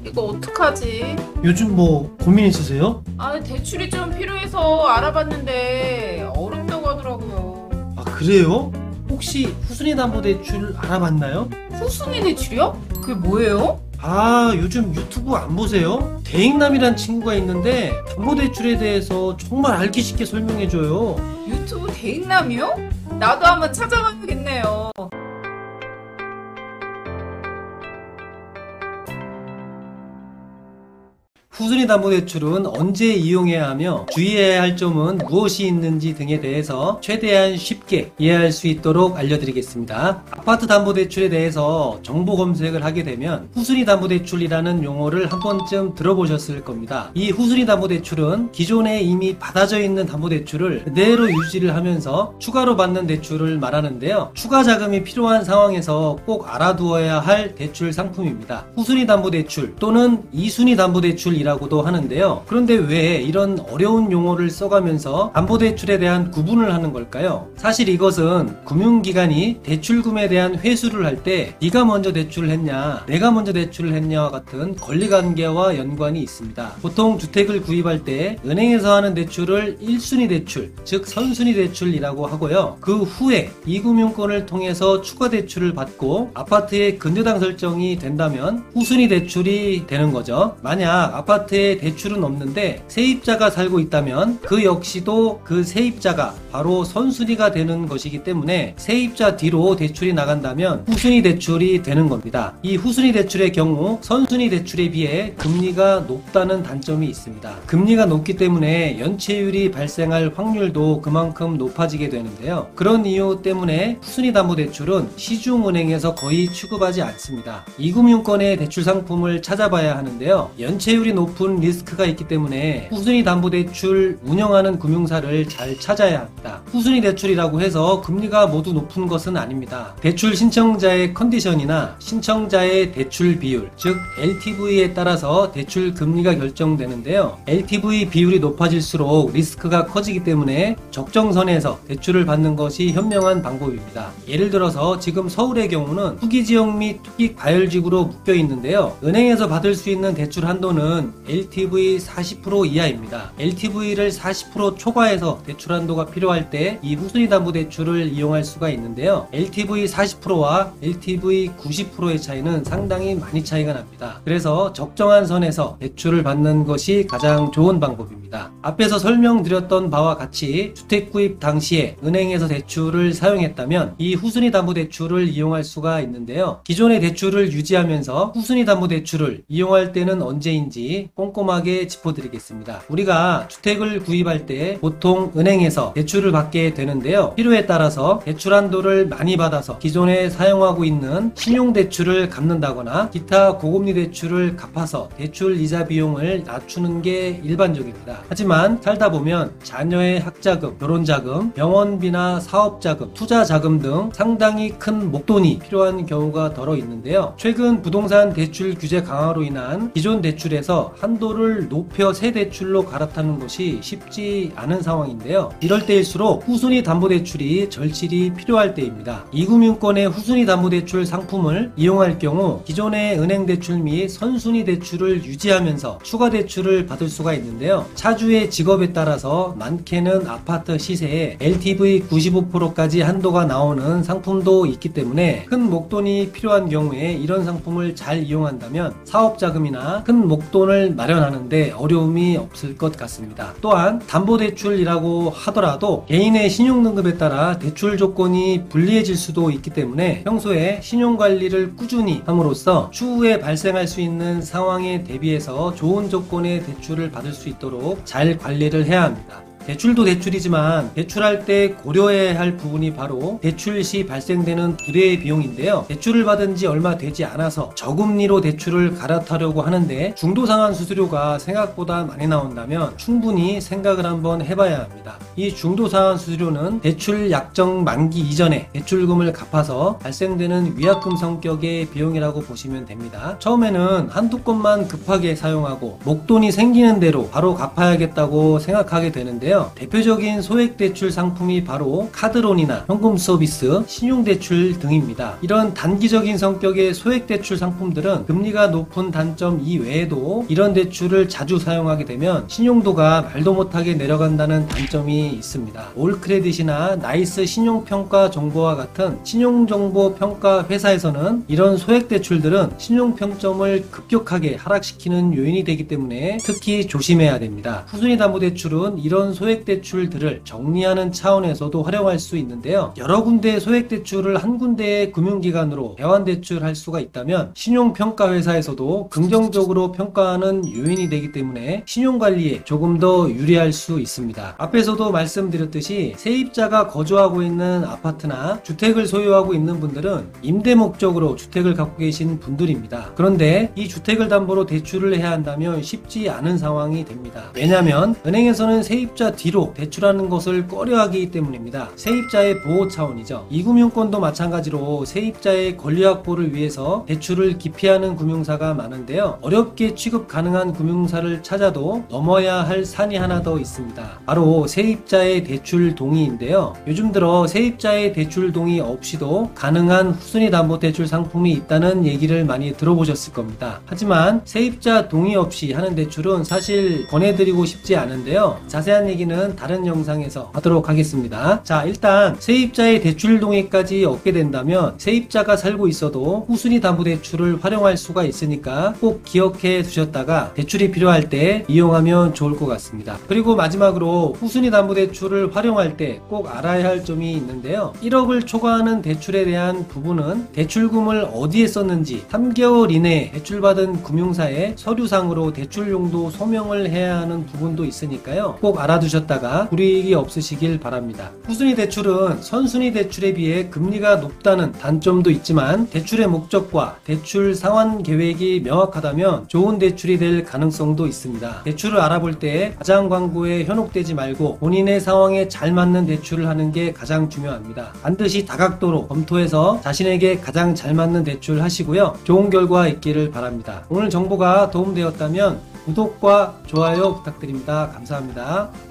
이거 어떡하지? 요즘 뭐 고민 있으세요? 대출이 좀 필요해서 알아봤는데 어렵다고 하더라고요. 아, 그래요? 혹시 후순위담보대출 알아봤나요? 후순위 대출이요? 그게 뭐예요? 요즘 유튜브 안 보세요? 대익남이란 친구가 있는데 담보대출에 대해서 정말 알기 쉽게 설명해줘요. 유튜브 대익남이요? 나도 한번 찾아봐야겠네요. 후순위담보대출은 언제 이용해야 하며 주의해야 할 점은 무엇이 있는지 등에 대해서 최대한 쉽게 이해할 수 있도록 알려드리겠습니다. 아파트 담보대출에 대해서 정보 검색을 하게 되면 후순위담보대출이라는 용어를 한 번쯤 들어보셨을 겁니다. 이 후순위담보대출은 기존에 이미 받아져 있는 담보대출을 그대로 유지를 하면서 추가로 받는 대출을 말하는데요. 추가 자금이 필요한 상황에서 꼭 알아두어야 할 대출 상품입니다. 후순위담보대출 또는 이순위담보대출 이라고도 하는데요. 그런데 왜 이런 어려운 용어를 써가면서 담보대출에 대한 구분을 하는 걸까요? 사실 이것은 금융기관이 대출금에 대한 회수를 할 때 네가 먼저 대출을 했냐 내가 먼저 대출을 했냐와 같은 권리관계와 연관이 있습니다. 보통 주택을 구입할 때 은행에서 하는 대출을 1순위 대출, 즉 선순위 대출이라고 하고요. 그 후에 이금융권을 통해서 추가 대출을 받고 아파트의 근저당 설정이 된다면 후순위 대출이 되는 거죠. 만약 아파트에 대출은 없는데 세입자가 살고 있다면 그 역시도 그 세입자가 바로 선순위가 되는 것이기 때문에 세입자 뒤로 대출이 나간다면 후순위 대출이 되는 겁니다. 이 후순위 대출의 경우 선순위 대출에 비해 금리가 높다는 단점이 있습니다. 금리가 높기 때문에 연체율이 발생할 확률도 그만큼 높아지게 되는데요. 그런 이유 때문에 후순위 담보대출은 시중은행에서 거의 취급하지 않습니다. 이금융권의 대출 상품을 찾아봐야 하는데요. 연체율이 높은 리스크가 있기 때문에 후순위 담보대출 운영하는 금융사를 잘 찾아야 합니다. 후순위 대출이라고 해서 금리가 모두 높은 것은 아닙니다. 대출 신청자의 컨디션이나 신청자의 대출 비율, 즉 LTV에 따라서 대출 금리가 결정되는데요. LTV 비율이 높아질수록 리스크가 커지기 때문에 적정선에서 대출을 받는 것이 현명한 방법입니다. 예를 들어서 지금 서울의 경우는 투기지역 및 투기 과열지구로 묶여 있는데요. 은행에서 받을 수 있는 대출 한도는 LTV 40% 이하입니다. LTV를 40% 초과해서 대출 한도가 필요할 때 이 후순위 담보대출을 이용할 수가 있는데요. LTV 40%와 LTV 90%의 차이는 상당히 많이 차이가 납니다. 그래서 적정한 선에서 대출을 받는 것이 가장 좋은 방법입니다. 앞에서 설명드렸던 바와 같이 주택 구입 당시에 은행에서 대출을 사용했다면 이 후순위 담보대출을 이용할 수가 있는데요. 기존의 대출을 유지하면서 후순위 담보대출을 이용할 때는 언제인지 꼼꼼하게 짚어드리겠습니다. 우리가 주택을 구입할 때 보통 은행에서 대출을 받게 되는데요. 필요에 따라서 대출 한도를 많이 받아서 기존에 사용하고 있는 신용대출을 갚는다거나 기타 고금리 대출을 갚아서 대출 이자 비용을 낮추는 게 일반적입니다. 하지만 살다 보면 자녀의 학자금, 결혼자금, 병원비나 사업자금, 투자자금 등 상당히 큰 목돈이 필요한 경우가 더러 있는데요. 최근 부동산 대출 규제 강화로 인한 기존 대출에서 한도를 높여 새 대출로 갈아타는 것이 쉽지 않은 상황인데요. 이럴 때일수록 후순위 담보대출이 절실히 필요할 때입니다. 이금융권의 후순위 담보대출 상품을 이용할 경우 기존의 은행 대출 및 선순위 대출을 유지하면서 추가 대출을 받을 수가 있는데요. 차주의 직업에 따라서 많게는 아파트 시세에 LTV 95%까지 한도가 나오는 상품도 있기 때문에 큰 목돈이 필요한 경우에 이런 상품을 잘 이용한다면 사업자금이나 큰 목돈을 마련하는데 어려움이 없을 것 같습니다. 또한 담보대출이라고 하더라도 개인의 신용등급에 따라 대출 조건이 불리해질 수도 있기 때문에 평소에 신용관리를 꾸준히 함으로써 추후에 발생할 수 있는 상황에 대비해서 좋은 조건의 대출을 받을 수 있도록 잘 관리를 해야 합니다. 대출도 대출이지만 대출할 때 고려해야 할 부분이 바로 대출 시 발생되는 부대의 비용인데요. 대출을 받은 지 얼마 되지 않아서 저금리로 대출을 갈아타려고 하는데 중도상환 수수료가 생각보다 많이 나온다면 충분히 생각을 한번 해봐야 합니다. 이 중도상환 수수료는 대출 약정 만기 이전에 대출금을 갚아서 발생되는 위약금 성격의 비용이라고 보시면 됩니다. 처음에는 한두 건만 급하게 사용하고 목돈이 생기는 대로 바로 갚아야겠다고 생각하게 되는데요. 있는데요. 대표적인 소액대출 상품이 바로 카드론이나 현금 서비스, 신용대출 등입니다. 이런 단기적인 성격의 소액대출 상품들은 금리가 높은 단점 이외에도 이런 대출을 자주 사용하게 되면 신용도가 말도 못하게 내려간다는 단점이 있습니다. 올크레딧이나 나이스 신용평가 정보와 같은 신용정보 평가 회사에서는 이런 소액대출들은 신용평점을 급격하게 하락시키는 요인이 되기 때문에 특히 조심해야 됩니다. 후순위담보대출은 이런 소액대출들을 정리하는 차원에서도 활용할 수 있는데요. 여러 군데의 소액대출을 한 군데의 금융기관으로 대환대출할 수가 있다면 신용평가회사에서도 긍정적으로 평가하는 요인이 되기 때문에 신용관리에 조금 더 유리할 수 있습니다. 앞에서도 말씀드렸듯이 세입자가 거주하고 있는 아파트나 주택을 소유하고 있는 분들은 임대 목적으로 주택을 갖고 계신 분들입니다. 그런데 이 주택을 담보로 대출을 해야 한다면 쉽지 않은 상황이 됩니다. 왜냐하면 은행에서는 세입자 뒤로 대출하는 것을 꺼려하기 때문입니다. 세입자의 보호 차원이죠. 이금융권도 마찬가지로 세입자의 권리 확보를 위해서 대출을 기피하는 금융사가 많은데요. 어렵게 취급 가능한 금융사를 찾아도 넘어야 할 산이 하나 더 있습니다. 바로 세입자의 대출 동의인데요. 요즘 들어 세입자의 대출 동의 없이도 가능한 후순위담보대출 상품이 있다는 얘기를 많이 들어보셨을 겁니다. 하지만 세입자 동의 없이 하는 대출은 사실 권해드리고 싶지 않은데요. 자세한 얘기는 다른 영상에서 하도록 하겠습니다. 자, 일단 세입자의 대출 동의까지 얻게 된다면 세입자가 살고 있어도 후순위담보대출을 활용할 수가 있으니까 꼭 기억해 두셨다가 대출이 필요할 때 이용하면 좋을 것 같습니다. 그리고 마지막으로 후순위담보대출을 활용할 때 꼭 알아야 할 점이 있는데요. 1억을 초과하는 대출에 대한 부분은 대출금을 어디에 썼는지 3개월 이내에 대출받은 금융사에 서류상으로 대출용도 소명을 해야 하는 부분도 있으니까요. 꼭 알아두셨다가 불이익이 없으시길 바랍니다. 후순위 대출은 선순위 대출에 비해 금리가 높다는 단점도 있지만 대출의 목적과 대출 상환 계획이 명확하다면 좋은 대출이 될 가능성도 있습니다. 대출을 알아볼 때 가장 광고에 현혹되지 말고 본인의 상황에 잘 맞는 대출을 하는 게 가장 중요합니다. 반드시 다각도로 검토해서 자신에게 가장 잘 맞는 대출 하시고요. 좋은 결과 있기를 바랍니다. 오늘 정보가 도움되었다면 구독과 좋아요 부탁드립니다. 감사합니다.